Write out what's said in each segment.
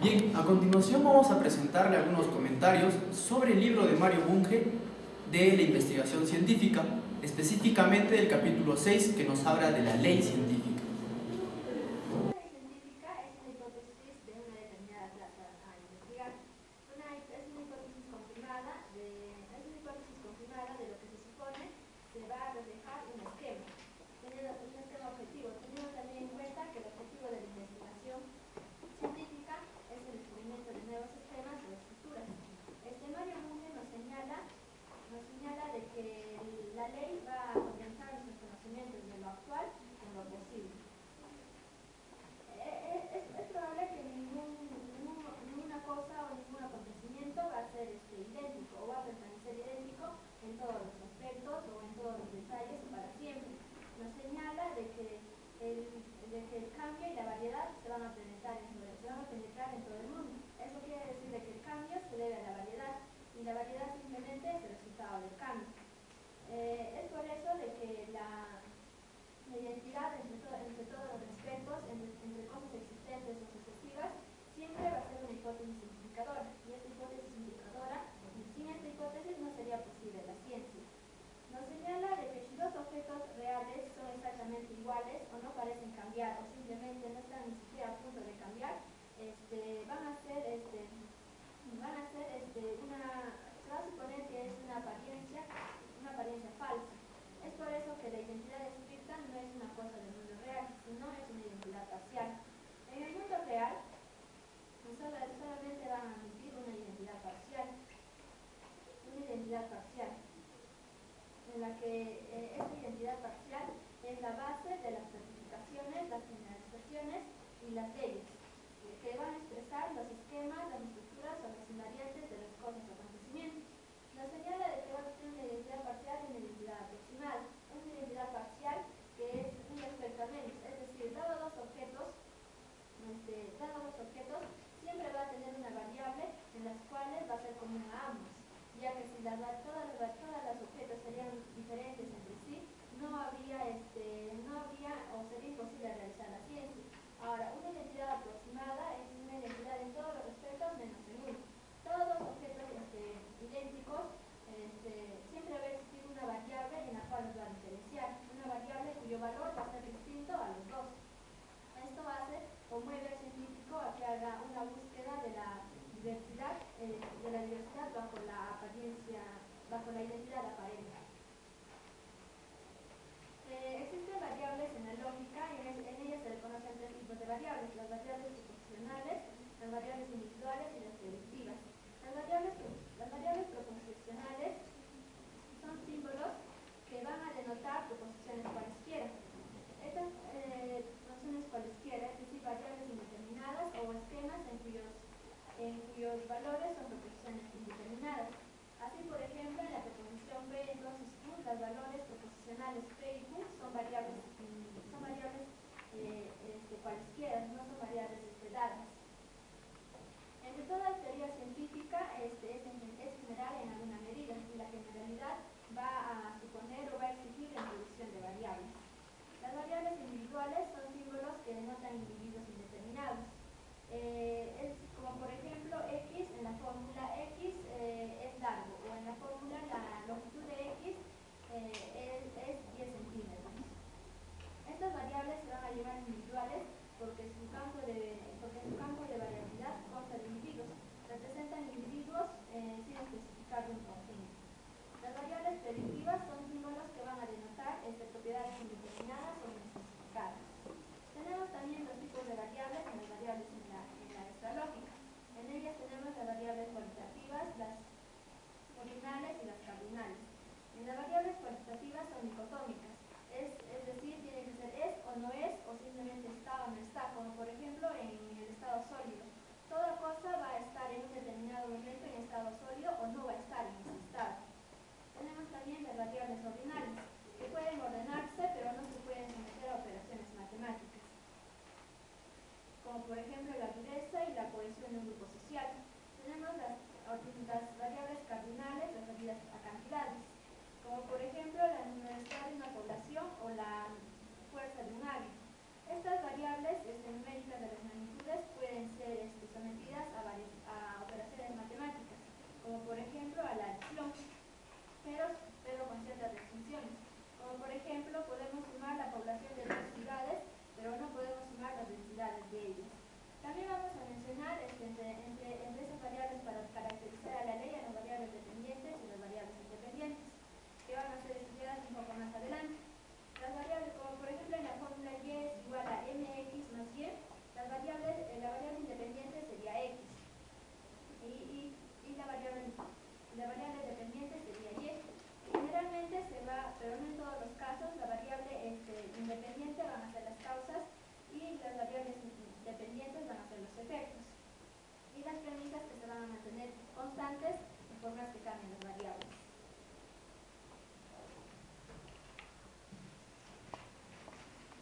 Bien, a continuación vamos a presentarle algunos comentarios sobre el libro de Mario Bunge de la investigación científica, específicamente del capítulo 6 que nos habla de la ley científica. Una ley científica es una hipótesis de una determinada clase a investigar. Es una hipótesis confirmada de lo que se supone se va a reflejar un esquema, un esquema objetivo, teniendo también en cuenta que el objetivo de la investigación científica es el descubrimiento de nuevos esquemas o estructuras. Mario Bunge nos señala de que la ley va a condensar nuestros conocimientos de lo actual en lo posible. Es probable que ninguna cosa o ningún acontecimiento va a ser idéntico o va a permanecer idéntico en todos los aspectos o en todos los detalles para siempre. Nos señala de que el cambio y la variedad se van a penetrar en todo el mundo. Eso quiere decir de que el cambio se debe a la variedad y la variedad simplemente es el resultado del cambio. Es por eso de que la identidad entre todos los aspectos, entre cosas existentes o sucesivas, siempre va a ser una hipótesis simplificadora. Y esta hipótesis simplificadora, sin esta hipótesis no sería posible la ciencia. Nos señala de que si dos objetos reales son exactamente iguales o no parecen cambiar o simplemente no están ni siquiera a punto de cambiar, se va a suponer que es una apariencia falsa. Es por eso que la identidad estricta no es una cosa del mundo real, sino es una identidad parcial. En el mundo real, solamente van a admitir una identidad parcial, en la que esta identidad parcial es la base de las certificaciones, las generalizaciones y las leyes, que van a expresar los esquemas, las estructuras o las invariantes de las cosas o acontecimientos. Nos señala de que va a tener una identidad parcial y una identidad aproximada. Es una identidad parcial que es un respecto a menos, es decir, dado dos objetos, siempre va a tener una variable en las cuales va a ser común a ambos, ya que si todas las objetos serían diferentes entre sí, no habría o sería imposible realizar la ciencia. Ahora, una identidad aproximada es una identidad en todos los aspectos menos en uno. Todos los objetos idénticos, siempre va a existir una variable en la cual nos va a diferenciar, una variable cuyo valor va a ser distinto a los dos. Esto hace o mueve al científico a que haga una búsqueda de la diversidad bajo la identidad aparente. Existen variables en la lógica y en ellas se le conocen tres tipos de variables: las variables proposicionales, las variables individuales y las predictivas. Las variables proposicionales son símbolos que van a denotar proposiciones cualesquiera. Estas proposiciones cualesquiera, es decir, variables indeterminadas o esquemas en cuyos valores son proposiciones indeterminadas. Así, por ejemplo, en la proposición P, entonces Q, los valores proposicionales P y Q son variables cualesquiera, no son variables dadas. Entre toda teoría científica es general en alguna medida, y la generalidad va a suponer o va a exigir la introducción de variables. Las variables individuales son símbolos que denotan individuos indeterminados. Como por ejemplo X, en la fórmula X es largo, o en la fórmula la longitud de X es 10 centímetros. Estas variables se van a llamar individuales porque su campo de variabilidad consta de individuos. Representan individuos sin especificar un conjunto. Las variables predictivas son símbolos que van a denotar propiedades indeterminadas o inespecificadas. Tenemos también los tipos de variables en las variables en la extralógica. En ellas tenemos las variables cualitativas, las ordinales y las cardinales. En las variables cualitativas son dicotómicas, es decir, tiene que ser es o no es, o simplemente está o no está, como por ejemplo en el estado sólido. Toda cosa va a estar en un determinado momento en estado sólido o no va a estar en ese estado. Tenemos también las variables ordinales, que pueden ordenarse pero no se pueden someter a operaciones matemáticas, como por ejemplo la dureza y la cohesión de un grupo social. Tenemos las variables cardinales referidas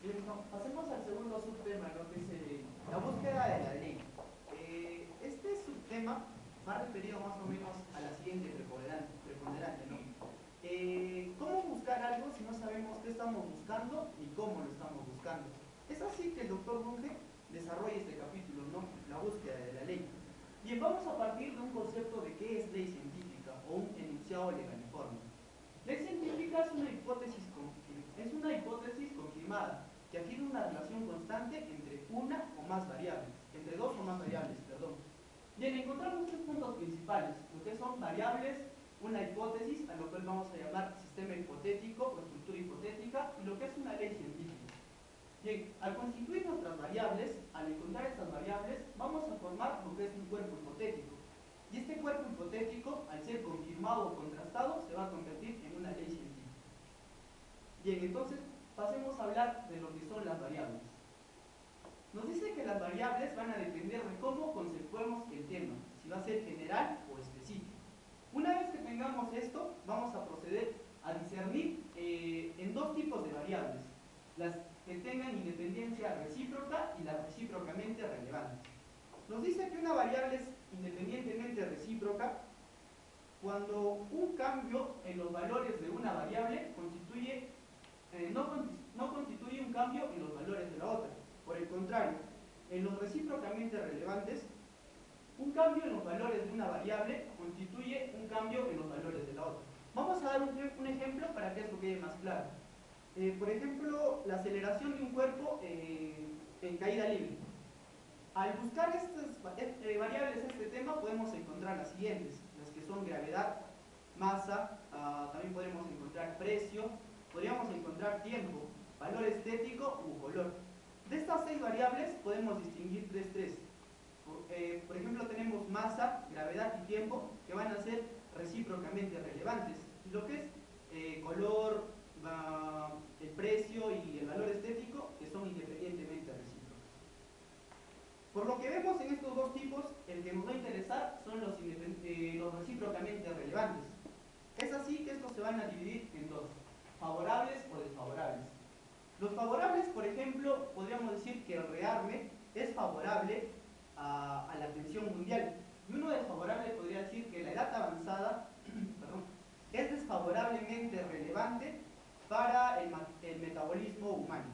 Bien, pasemos al segundo subtema, ¿no? Que es la búsqueda de la ley. Este subtema va referido más o menos a la siguiente preponderante, ¿no? ¿Cómo buscar algo si no sabemos qué estamos buscando ni cómo lo estamos buscando? Es así que el doctor Bunge desarrolla este capítulo, ¿no? La búsqueda de la ley. Bien, vamos a partir de un concepto de qué es ley científica o un enunciado legaliforme. Ley científica es una hipótesis confirmada que adquiere una relación constante entre una o más variables, entre dos o más variables, perdón. Bien, encontramos muchos puntos principales, lo que son variables, una hipótesis, a lo cual vamos a llamar sistema hipotético o estructura hipotética, y lo que es una ley científica. Bien, al constituir nuestras variables, al encontrar estas variables, vamos a formar lo que es un cuerpo hipotético. Y este cuerpo hipotético, al ser confirmado o contrastado, se va a convertir en una ley científica. Bien, entonces, pasemos a hablar de lo que son las variables. Nos dice que las variables van a depender de cómo conceptuemos el tema, si va a ser general o específico. Una vez que tengamos esto, vamos a proceder a discernir en dos tipos de variables, las que tengan independencia recíproca y las recíprocamente relevantes. Nos dice que una variable es independientemente recíproca cuando un cambio en los valores de una variable no constituye un cambio en los valores de la otra. Por el contrario, en los recíprocamente relevantes, un cambio en los valores de una variable constituye un cambio en los valores de la otra. Vamos a dar un ejemplo para que esto quede más claro. Por ejemplo, la aceleración de un cuerpo en caída libre. Al buscar estas variables en este tema podemos encontrar las siguientes, las que son gravedad, masa, también podemos encontrar precio, podríamos encontrar tiempo, valor estético u color. De estas 6 variables podemos distinguir tres. Por ejemplo, tenemos masa, gravedad y tiempo que van a ser recíprocamente relevantes. Y lo que es color, el precio y el valor estético, que son independientemente recíprocos. Por lo que vemos en estos dos tipos, el que nos va a interesar son los recíprocamente relevantes. Es así que estos se van a dividir en dos, favorables o desfavorables. Los favorables, por ejemplo, podríamos decir que el rearme es favorable a la atención mundial. Y uno desfavorable podría decir que la edad avanzada es desfavorablemente relevante para el metabolismo humano.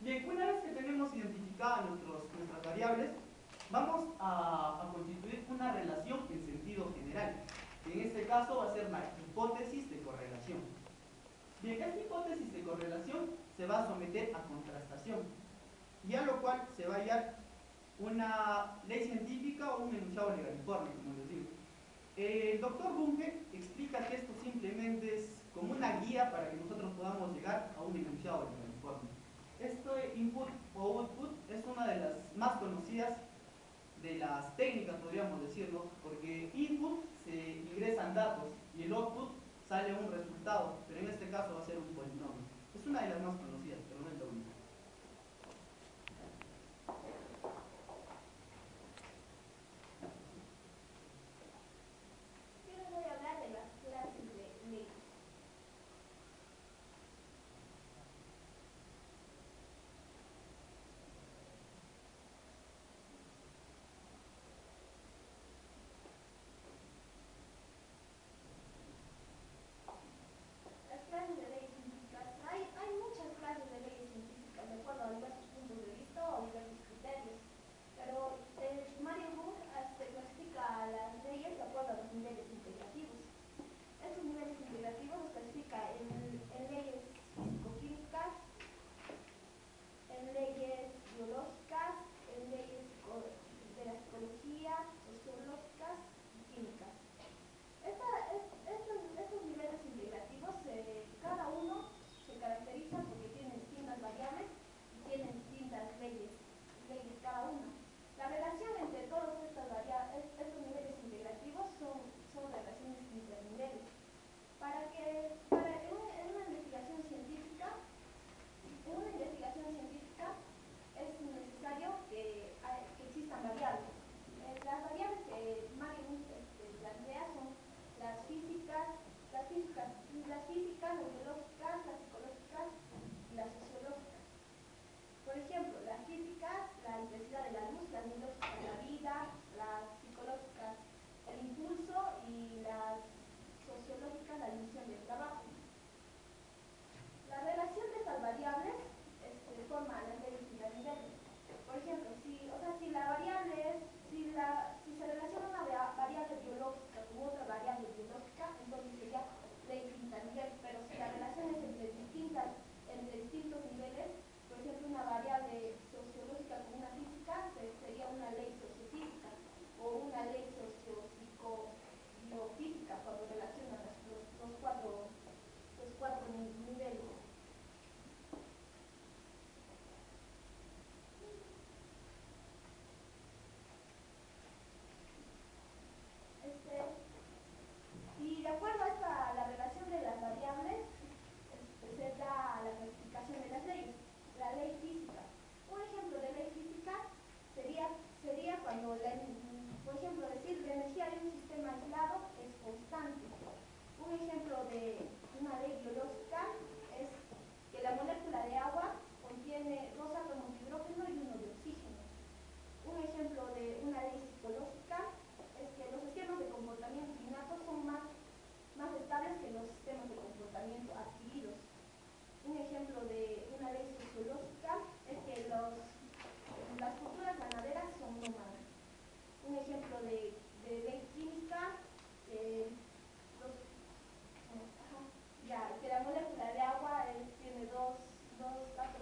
Bien, una vez que tenemos identificadas nuestras variables, vamos a constituir una relación en sentido general. En este caso va a ser la hipótesis de correlación. Bien, esta hipótesis de correlación se va a someter a contrastación, y a lo cual se va a hallar una ley científica o un enunciado legaliforme, como les digo. El doctor Bunge explica que esto simplemente es como una guía para que nosotros podamos llegar a un enunciado legaliforme. Este input o output es una de las más conocidas de las técnicas, podríamos decirlo, porque input se ingresan datos y el output sale un resultado, pero en este caso va a ser un polinomio. Es una de las más conocidas, pero no es la única. Yo les voy a hablar de las clases de leyes.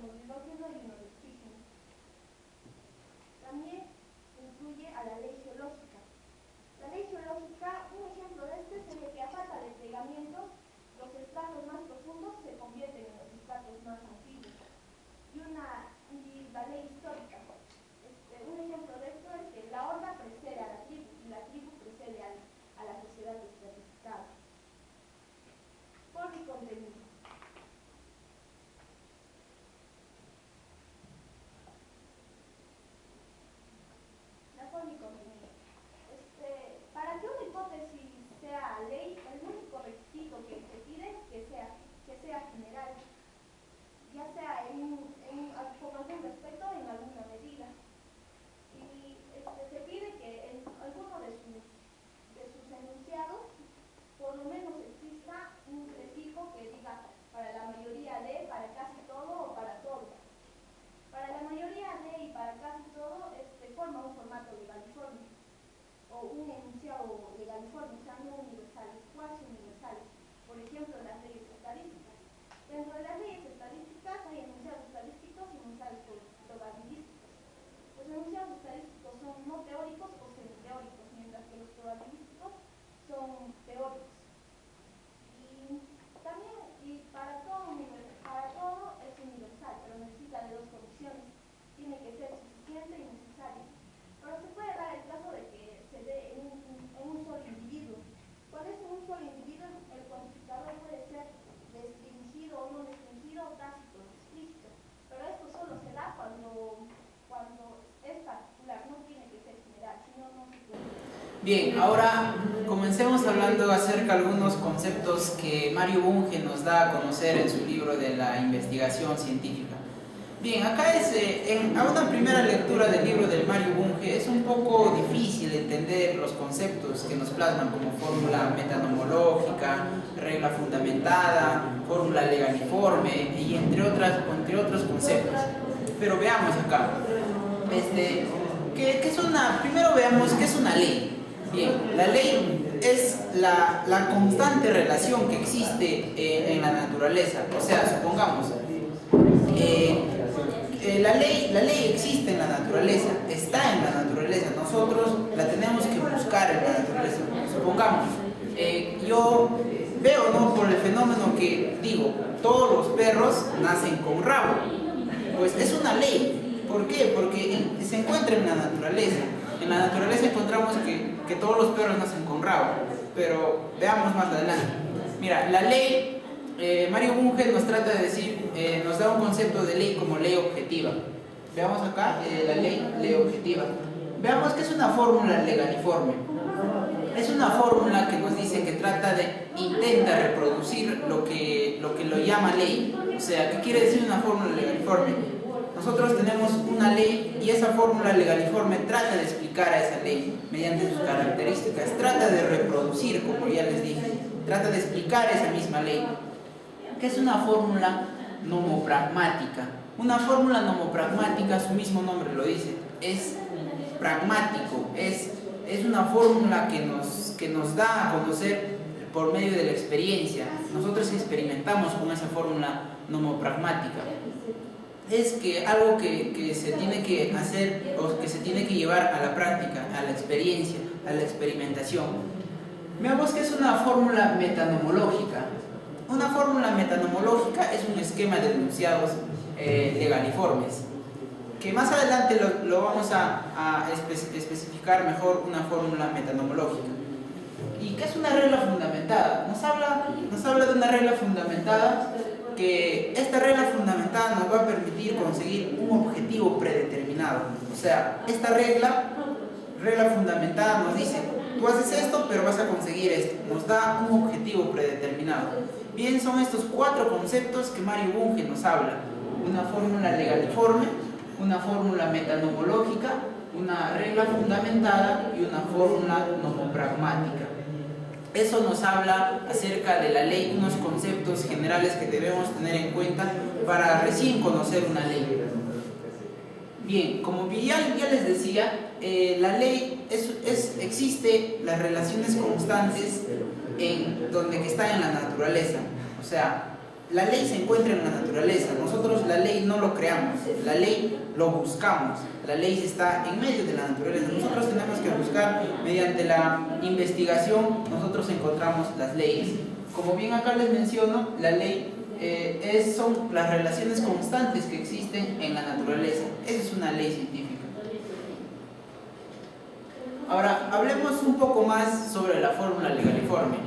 átomos de hidrógeno y uno de oxígeno. También incluye a la ley geológica. La ley geológica, un ejemplo de este sería que a falta de plegamiento, los estratos más profundos se convierten en los estratos más antiguos. Y la ley histórica. Un ejemplo de esto es que la horda precede a la tribu y la tribu precede a la sociedad estratificada. Forma y contenido. La forma y contenido. Para que una hipótesis sea ley, el único requisito que se pide es que sea general, ya sea con algún respeto en alguna medida. Y se pide que en alguno de sus enunciados por lo menos exista un prefijo que diga para la mayoría de, para casi todo o para todo. Para la mayoría de y para casi todo forma un formato legaliforme o un enunciado legaliforme, o sea, no universales, cuasi universales. Por ejemplo, las leyes estadísticas. Dentro de las leyes estadísticas hay enunciados estadísticos y enunciados probabilísticos. Los enunciados estadísticos son no teóricos o semiteóricos, mientras que los probabilísticos son teóricos. Y también, para todo es universal, pero necesita de dos condiciones. Tiene que ser suficiente y necesario. Pero se puede dar el caso de que se dé en un solo individuo. Cuando es en un solo individuo, el cuantificador puede ser restringido o no restringido, tácito o explícito. Pero esto solo se da cuando es particular, no tiene que ser general, si no, no se puede. Bien, ahora comencemos hablando acerca de algunos conceptos que Mario Bunge nos da a conocer en su libro de la investigación científica. Bien, acá a una primera lectura del libro de Mario Bunge es un poco difícil entender los conceptos que nos plasman como fórmula metanomológica, regla fundamentada, fórmula legaliforme y entre otros conceptos. Pero veamos acá. Primero veamos qué es una ley. Bien, la ley es la constante relación que existe en la naturaleza. O sea, supongamos, la ley existe en la naturaleza, está en la naturaleza, nosotros la tenemos que buscar en la naturaleza. Supongamos, yo veo, ¿no?, por el fenómeno que digo, todos los perros nacen con rabo. Pues es una ley. ¿Por qué? Porque se encuentra en la naturaleza. En la naturaleza encontramos que todos los perros nacen con rabo, pero veamos más adelante. Mira, la ley, Mario Bunge nos trata de decir, nos da un concepto de ley como ley objetiva. Veamos acá, la ley objetiva. Veamos qué es una fórmula legaliforme. Es una fórmula que nos dice que intenta reproducir lo que lo llama ley. O sea, ¿qué quiere decir una fórmula legaliforme? Nosotros tenemos una ley y esa fórmula legaliforme trata de explicar a esa ley mediante sus características, trata de reproducir, como ya les dije, trata de explicar esa misma ley. ¿Qué es una fórmula nomopragmática? Una fórmula nomopragmática, su mismo nombre lo dice, es pragmático, es una fórmula que nos da a conocer por medio de la experiencia. Nosotros experimentamos con esa fórmula nomopragmática. Es que algo que se tiene que hacer o que se tiene que llevar a la práctica, a la experiencia, a la experimentación. Veamos qué es una fórmula metanomológica. Una fórmula metanomológica es un esquema de enunciados legaliformes, que más adelante lo vamos a especificar mejor, una fórmula metanomológica. ¿Y qué es una regla fundamentada? Nos habla de una regla fundamentada, que esta regla fundamentada nos va a permitir conseguir un objetivo predeterminado. O sea, esta regla fundamentada nos dice, tú haces esto, pero vas a conseguir esto. Nos da un objetivo predeterminado. Bien, son estos 4 conceptos que Mario Bunge nos habla. Una fórmula legaliforme, una fórmula metanomológica, una regla fundamentada y una fórmula nomopragmática. Eso nos habla acerca de la ley, unos conceptos generales que debemos tener en cuenta para recién conocer una ley. Bien, como ya les decía, la ley existe las relaciones constantes que están en la naturaleza. O sea, la ley se encuentra en la naturaleza, nosotros la ley no lo creamos, la ley lo buscamos, la ley está en medio de la naturaleza, nosotros tenemos que buscar mediante la investigación, nosotros encontramos las leyes. Como bien acá les menciono, la ley son las relaciones constantes que existen en la naturaleza, esa es una ley científica. Ahora, hablemos un poco más sobre la fórmula legaliforme.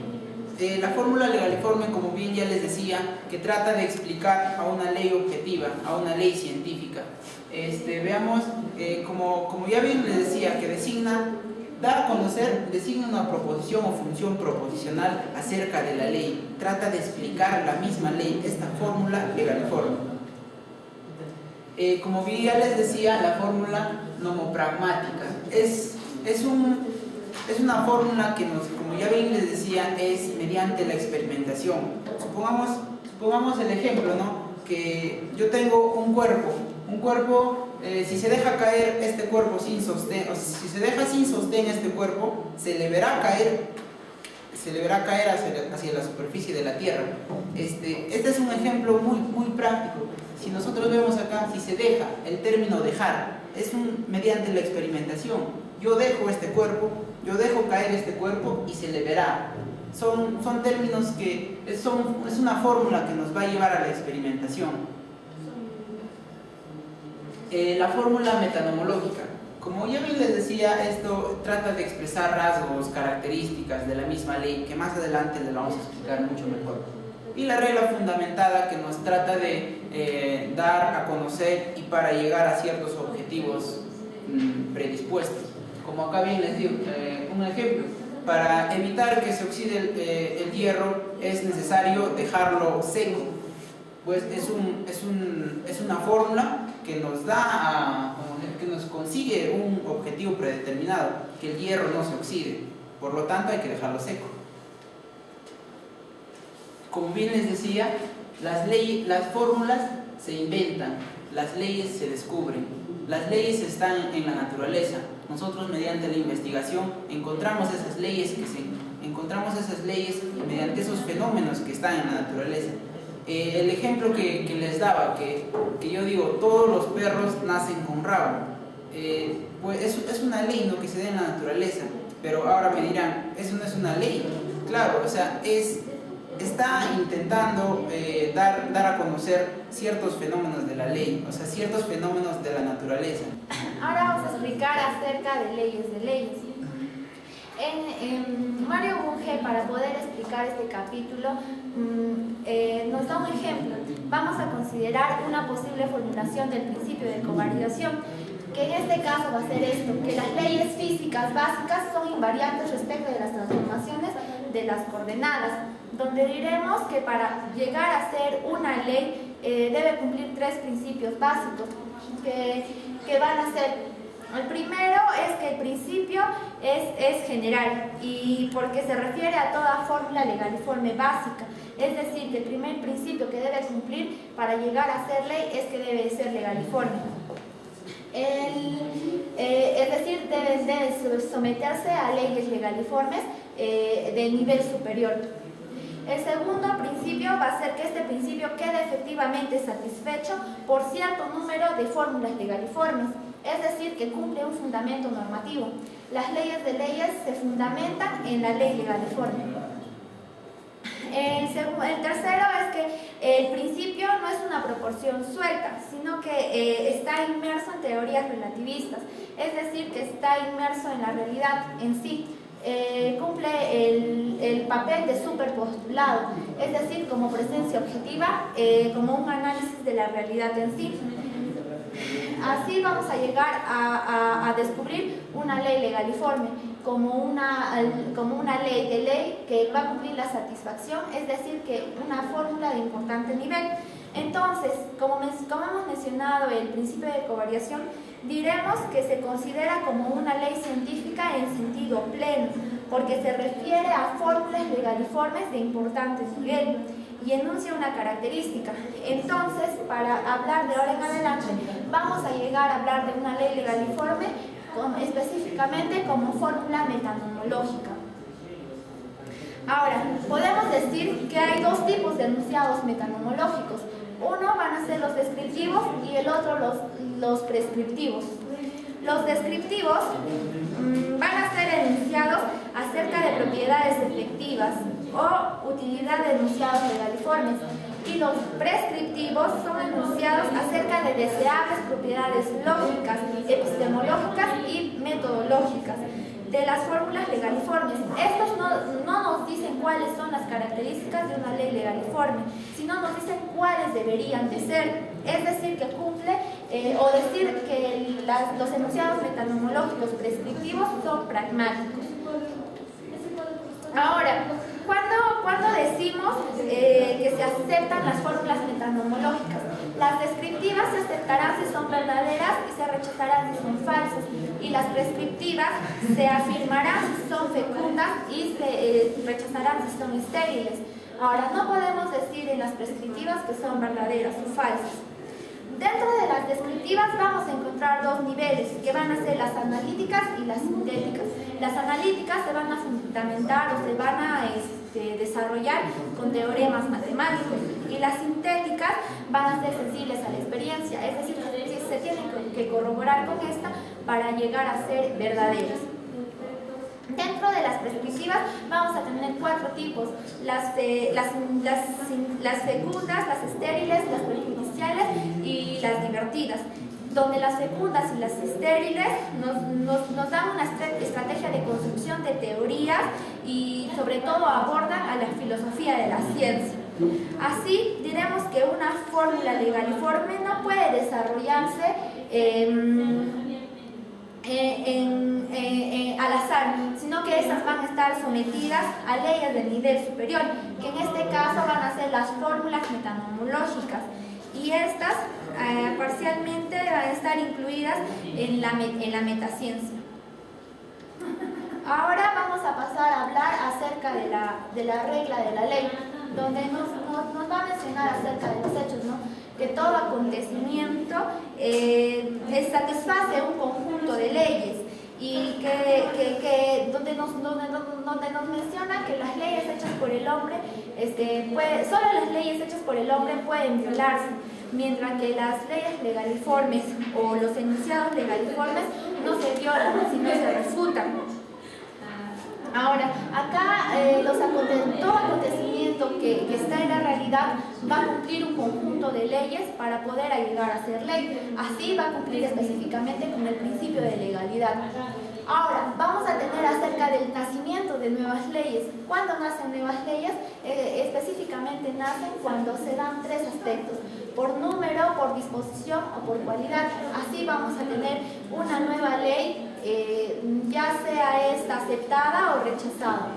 La fórmula legaliforme, como bien ya les decía, que trata de explicar a una ley objetiva, a una ley científica. Veamos, como ya bien les decía, que da a conocer, designa una proposición o función proposicional acerca de la ley. Trata de explicar la misma ley, esta fórmula legaliforme. Como bien ya les decía, la fórmula nomopragmática es una fórmula que como ya bien les decía, es mediante la experimentación. Supongamos el ejemplo, ¿no? Que yo tengo un cuerpo, si se deja caer este cuerpo sin sostén, o si se deja sin sostén este cuerpo, se le verá caer hacia la superficie de la tierra. Este es un ejemplo muy práctico. Si nosotros vemos acá, si se deja, el término dejar, es mediante la experimentación. Yo dejo este cuerpo, yo dejo caer este cuerpo y se le verá. Son términos que es una fórmula que nos va a llevar a la experimentación. La fórmula metanomológica. Como ya bien les decía, esto trata de expresar rasgos, características de la misma ley, que más adelante les vamos a explicar mucho mejor. Y la regla fundamentada que nos trata de dar a conocer y para llegar a ciertos objetivos predispuestos. Como acá bien les digo, un ejemplo, para evitar que se oxide el hierro es necesario dejarlo seco. Pues es una fórmula que nos consigue un objetivo predeterminado, que el hierro no se oxide, por lo tanto hay que dejarlo seco. Como bien les decía, las fórmulas se inventan, las leyes se descubren, las leyes están en la naturaleza. Nosotros mediante la investigación encontramos esas leyes mediante esos fenómenos que están en la naturaleza. El ejemplo que les daba, que yo digo, todos los perros nacen con rabo, pues es una ley, ¿no?, que se da en la naturaleza, pero ahora me dirán, eso no es una ley. Claro, o sea, está intentando dar a conocer ciertos fenómenos de la ley, o sea, ciertos fenómenos de la naturaleza. Ahora vamos a explicar acerca de leyes Mario Bunge, para poder explicar este capítulo, nos da un ejemplo. Vamos a considerar una posible formulación del principio de covariación, que en este caso va a ser esto, que las leyes físicas básicas son invariantes respecto de las transformaciones de las coordenadas, donde diremos que para llegar a ser una ley debe cumplir tres principios básicos, que van a ser: el primero es que el principio es general, y porque se refiere a toda fórmula legaliforme básica, es decir, que el primer principio que debe cumplir para llegar a ser ley es que debe ser legaliforme. Es decir, debe someterse a leyes legaliformes de nivel superior. El segundo principio va a ser que este principio quede efectivamente satisfecho por cierto número de fórmulas legaliformes, es decir, que cumple un fundamento normativo. Las leyes de leyes se fundamentan en la ley legaliforme. El tercero es que el principio no es una proporción suelta, sino que está inmerso en teorías relativistas, es decir, que está inmerso en la realidad en sí. Cumple el papel de superpostulado, es decir, como presencia objetiva, como un análisis de la realidad en sí. Así vamos a llegar a descubrir una ley legaliforme como una ley que va a cumplir la satisfacción, es decir, que una fórmula de importante nivel. Entonces, como hemos mencionado el principio de covariación, diremos que se considera como una ley científica en sentido pleno, porque se refiere a fórmulas legaliformes de importante nivel y enuncia una característica. Entonces, para hablar de ahora en adelante, vamos a llegar a hablar de una ley legaliforme específicamente como fórmula metanomológica. Ahora, podemos decir que hay dos tipos de enunciados metanomológicos. Uno van a ser los descriptivos y el otro los prescriptivos. Los descriptivos van a ser enunciados acerca de propiedades efectivas o utilidad de enunciados legaliformes. Y los prescriptivos son enunciados acerca de deseables propiedades lógicas, epistemológicas y metodológicas de las fórmulas legaliformes. Estos no nos dicen cuáles son las características de una ley legaliforme, sino nos dicen cuáles deberían de ser. Es decir, que cumple o decir que los enunciados metanomológicos prescriptivos son pragmáticos. Ahora, ¿cuándo decimos que se aceptan las fórmulas metanomológicas? Las descriptivas se aceptarán si son verdaderas y se rechazarán si son falsas. Y las prescriptivas se afirmarán si son fecundas y se rechazarán si son estériles. Ahora, no podemos decir en las prescriptivas que son verdaderas o falsas. Dentro de las descriptivas vamos a encontrar dos niveles, que van a ser las analíticas y las sintéticas. Las analíticas se van a fundamentar o se van a desarrollar con teoremas matemáticos, y las sintéticas van a ser sensibles a la experiencia, es decir, que se tienen que corroborar con esta para llegar a ser verdaderas. Dentro de las prescriptivas vamos a tener cuatro tipos: las fecundas, las estériles, las prejudiciales y las divertidas. Donde las fecundas y las estériles nos dan una estrategia de construcción de teorías y sobre todo abordan a la filosofía de la ciencia. Así diremos que una fórmula legaliforme no puede desarrollarse al azar, sino que estas van a estar sometidas a leyes de nivel superior, que en este caso van a ser las fórmulas metanomológicas, y estas parcialmente van a estar incluidas en la metaciencia. Ahora vamos a pasar a hablar acerca de la regla de la ley, donde nos va a mencionar acerca de los hechos, ¿no? Que todo acontecimiento satisface un conjunto de leyes, y donde nos menciona que las leyes hechas por el hombre, solo las leyes hechas por el hombre pueden violarse, mientras que las leyes legaliformes o los enunciados legaliformes no se violan, sino se refutan. Ahora, acá todo acontecimiento que está en la realidad va a cumplir un conjunto de leyes para poder llegar a ser ley. Así va a cumplir específicamente con el principio de legalidad. Ahora, vamos a tener acerca del nacimiento de nuevas leyes. ¿Cuándo nacen nuevas leyes? Específicamente nacen cuando se dan tres aspectos: por número, por disposición o por cualidad. Así vamos a tener una nueva ley, ya sea esta aceptada o rechazada.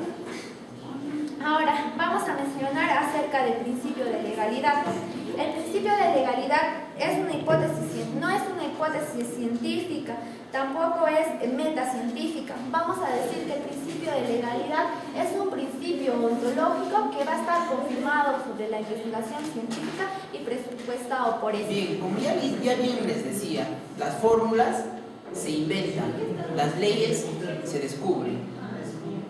Ahora, vamos a mencionar acerca del principio de legalidad. El principio de legalidad no es una hipótesis científica, tampoco es metacientífica. Vamos a decir que el principio de legalidad es un principio ontológico que va a estar confirmado sobre la investigación científica y presupuestado por eso. Bien, como ya bien les decía, las fórmulas se inventan, las leyes se descubren.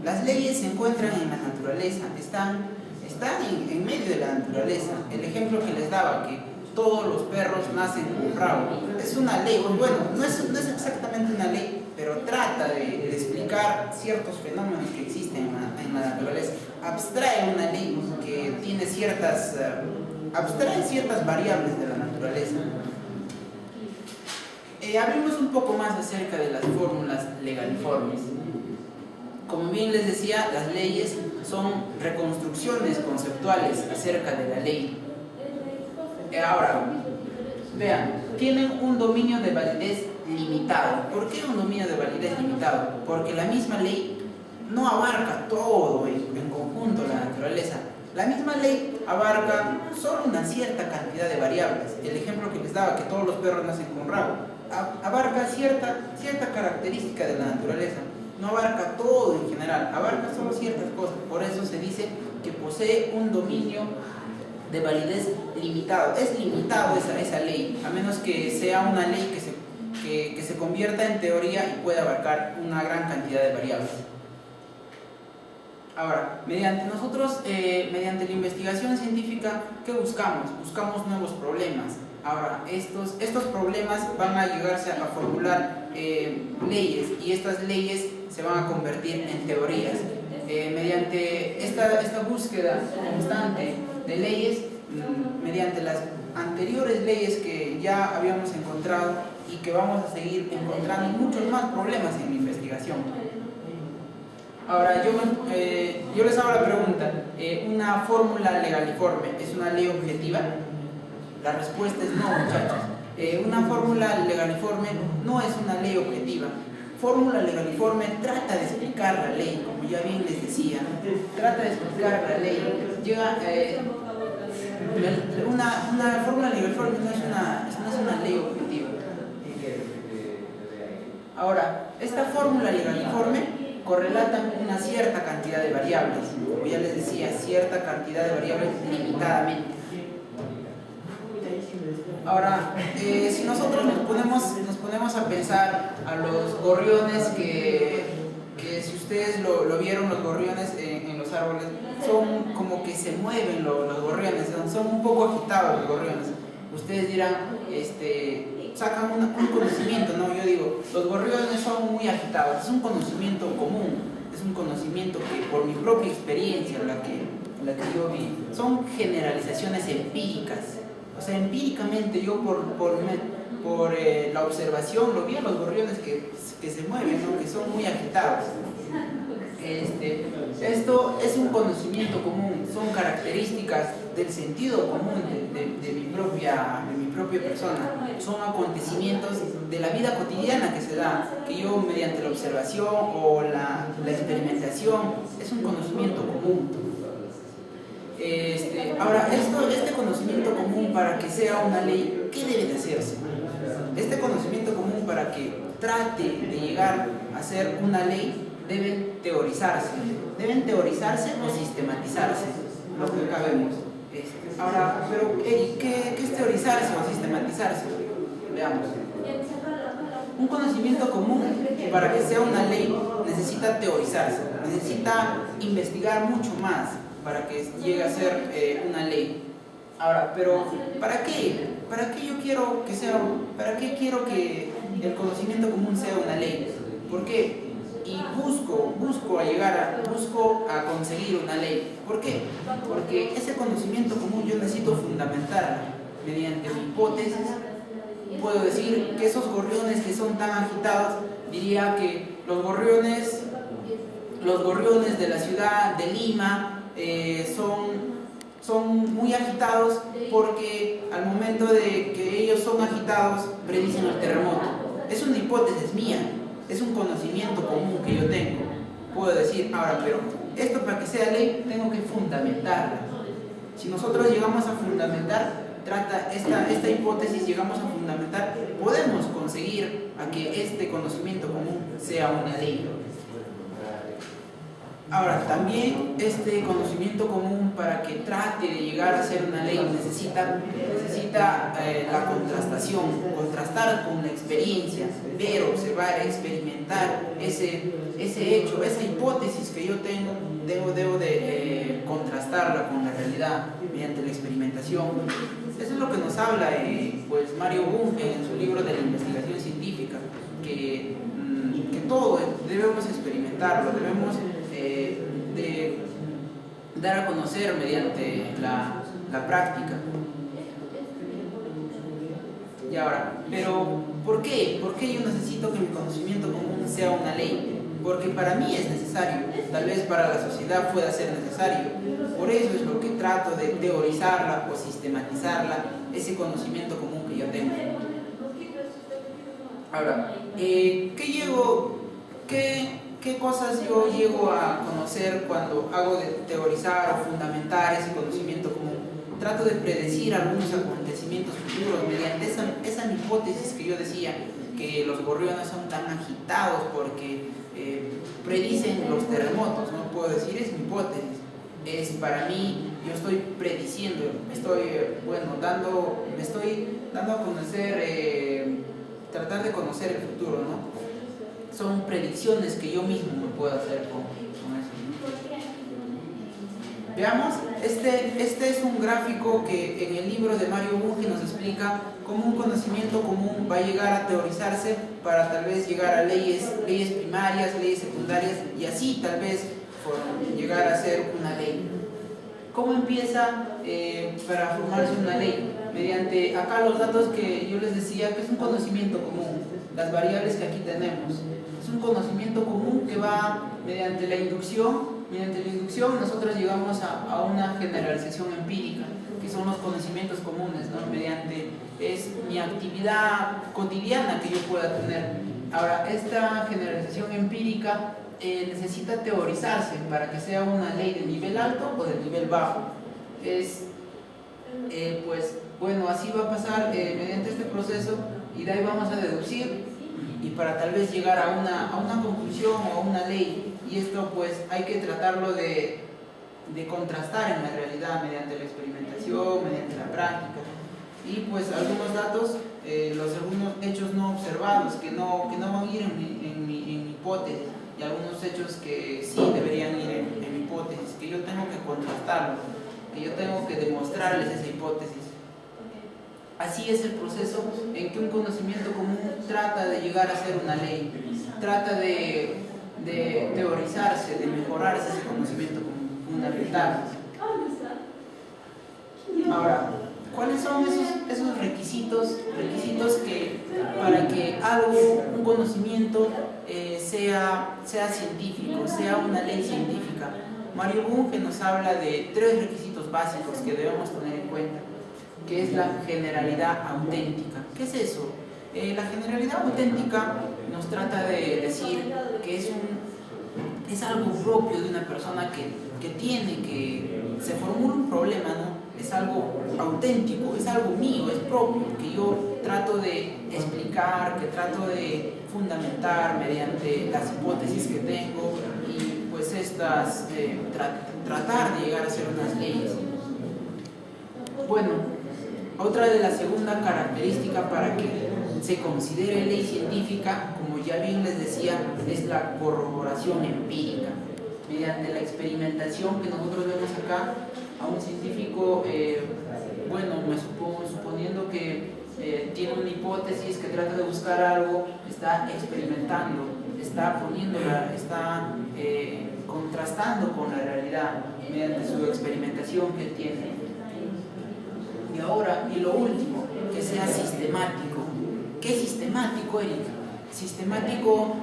Las leyes se encuentran en la naturaleza, están en medio de la naturaleza. El ejemplo que les daba, que todos los perros nacen con rabo, es una ley. Bueno, no es exactamente una ley, pero trata de explicar ciertos fenómenos que existen en la naturaleza. Abstrae una ley que tiene abstrae ciertas variables de la naturaleza. Hablemos un poco más acerca de las fórmulas legaliformes. Como bien les decía, las leyes son reconstrucciones conceptuales acerca de la ley. Ahora, vean, tienen un dominio de validez limitado. ¿Por qué un dominio de validez limitado? Porque la misma ley no abarca todo en conjunto la naturaleza. La misma ley abarca solo una cierta cantidad de variables. El ejemplo que les daba, que todos los perros nacen con rabo, abarca cierta característica de la naturaleza. No abarca todo en general, abarca solo ciertas cosas. Por eso se dice que posee un dominio de validez limitado. Es limitado esa ley, a menos que sea una ley que se convierta en teoría y pueda abarcar una gran cantidad de variables. Ahora, mediante la investigación científica, ¿qué buscamos? Buscamos nuevos problemas. Ahora, estos problemas van a llegarse a formular leyes, y estas leyes se van a convertir en teorías. Mediante esta búsqueda constante de leyes, mediante las anteriores leyes que ya habíamos encontrado y que vamos a seguir encontrando muchos más problemas en la investigación. Ahora, yo les hago la pregunta, ¿una fórmula legaliforme es una ley objetiva? La respuesta es no, muchachos. Una fórmula legaliforme no es una ley objetiva. Fórmula legaliforme trata de explicar la ley, como ya bien les decía, trata de explicar la ley. Una fórmula legaliforme no es una ley objetiva. Ahora, esta fórmula legaliforme correlata una cierta cantidad de variables, como ya les decía, cierta cantidad de variables limitadamente. Ahora, si nosotros nos ponemos a pensar a los gorriones que si ustedes lo vieron, los gorriones en los árboles, son como que se mueven los gorriones, son un poco agitados los gorriones. Ustedes dirán, sacan un conocimiento, ¿no? Yo digo, los gorriones son muy agitados, es un conocimiento común, es un conocimiento que por mi propia experiencia, la que yo vi, son generalizaciones empíricas. O sea, empíricamente yo por la observación lo vi a los gorriones que se mueven, ¿no? Que son muy agitados. Esto es un conocimiento común, son características del sentido común de mi propia persona, son acontecimientos de la vida cotidiana que se da, que yo mediante la observación o la experimentación, es un conocimiento común. Ahora, este conocimiento común, para que sea una ley, ¿qué debe de hacerse? Este conocimiento común, para que trate de llegar a ser una ley, deben teorizarse o sistematizarse, lo que acá vemos. Ahora, pero ¿qué es teorizarse o sistematizarse? Veamos. Un conocimiento común, para que sea una ley, necesita teorizarse, necesita investigar mucho más para que llegue a ser una ley. Ahora, pero ¿para qué? ¿Para qué quiero que el conocimiento común sea una ley? ¿Por qué? Y busco a conseguir una ley. ¿Por qué? Porque ese conocimiento común yo necesito fundamentarlo mediante mi hipótesis. Puedo decir que esos gorriones que son tan agitados, diría que los gorriones de la ciudad de Lima son muy agitados porque al momento de que ellos son agitados predicen el terremoto. Es una hipótesis mía, es un conocimiento común que yo tengo. Puedo decir, ahora, pero esto para que sea ley tengo que fundamentarla. Si nosotros llegamos a fundamentar, esta hipótesis llegamos a fundamentar, podemos conseguir a que este conocimiento común sea una ley. Ahora, también este conocimiento común, para que trate de llegar a ser una ley, necesita la contrastación, contrastar con la experiencia, ver, observar, experimentar ese hecho, esa hipótesis que yo tengo, debo de contrastarla con la realidad mediante la experimentación. Eso es lo que nos habla pues Mario Bunge en su libro de la investigación científica, que todo debemos experimentarlo, debemos de dar a conocer mediante la práctica. Y ahora, pero ¿por qué? ¿Por qué yo necesito que mi conocimiento común sea una ley? Porque para mí es necesario, tal vez para la sociedad pueda ser necesario. Por eso es lo que trato de teorizarla o sistematizarla, ese conocimiento común que yo tengo. Ahora, ¿qué cosas yo llego a conocer cuando hago de teorizar o fundamentar ese conocimiento común? Trato de predecir algunos acontecimientos futuros mediante esa hipótesis que yo decía, que los gorriones son tan agitados porque predicen los terremotos. No puedo decir, es mi hipótesis. Es para mí, yo estoy prediciendo, me estoy dando a conocer, tratar de conocer el futuro, ¿no? Son predicciones que yo mismo me puedo hacer con eso, ¿no? Veamos, este es un gráfico que en el libro de Mario Bunge nos explica cómo un conocimiento común va a llegar a teorizarse para tal vez llegar a leyes primarias, leyes secundarias y así tal vez llegar a ser una ley. ¿Cómo empieza para formarse una ley? Mediante acá los datos que yo les decía que es un conocimiento común, las variables que aquí tenemos. Es un conocimiento común que va mediante la inducción. Mediante la inducción nosotros llegamos a una generalización empírica, que son los conocimientos comunes, ¿no? Es mi actividad cotidiana que yo pueda tener. Ahora, esta generalización empírica necesita teorizarse para que sea una ley de nivel alto o de nivel bajo. Pues bueno, así va a pasar mediante este proceso y de ahí vamos a deducir y para tal vez llegar a una conclusión o a una ley. Y esto pues hay que tratarlo de contrastar en la realidad mediante la experimentación, mediante la práctica. Y pues algunos datos, algunos hechos no observados que no van a ir en mi hipótesis y algunos hechos que sí deberían ir en mi hipótesis, que yo tengo que contrastarlo, que yo tengo que demostrarles esa hipótesis. Así es el proceso en que un conocimiento común trata de llegar a ser una ley, trata de teorizarse, de mejorarse ese conocimiento común, fundamental. Ahora, ¿cuáles son esos requisitos que para que un conocimiento sea científico, sea una ley científica? Mario Bunge nos habla de 3 requisitos básicos que debemos tener en cuenta, que es la generalidad auténtica. ¿Qué es eso? La generalidad auténtica nos trata de decir que es algo propio de una persona que se formula un problema, ¿no? Es algo auténtico, es algo mío, es propio, que yo trato de explicar, que trato de fundamentar mediante las hipótesis que tengo y pues tratar de llegar a ser unas leyes. Bueno, otra de la segunda característica para que se considere ley científica, como ya bien les decía, es la corroboración empírica. Mediante la experimentación que nosotros vemos acá, a un científico, suponiendo que tiene una hipótesis, que trata de buscar algo, está experimentando, está contrastando con la realidad mediante su experimentación que tiene. Y lo último, que sea sistemático. ¿Qué es sistemático, Eric? Sistemático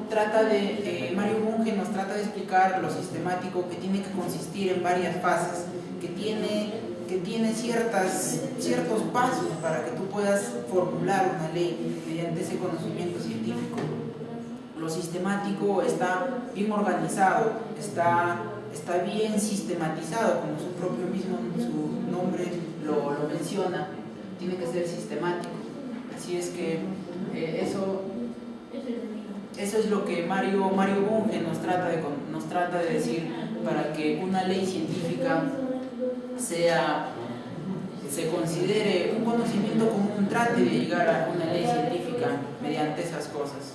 Mario Bunge nos trata de explicar lo sistemático, que tiene que consistir en varias fases, que tiene ciertos pasos para que tú puedas formular una ley mediante ese conocimiento científico. Lo sistemático está bien organizado, está bien sistematizado, como su nombre lo menciona, tiene que ser sistemático. Así es que eso es lo que Mario Bunge nos trata de decir para que una ley científica se considere un conocimiento común, trate de llegar a una ley científica mediante esas cosas.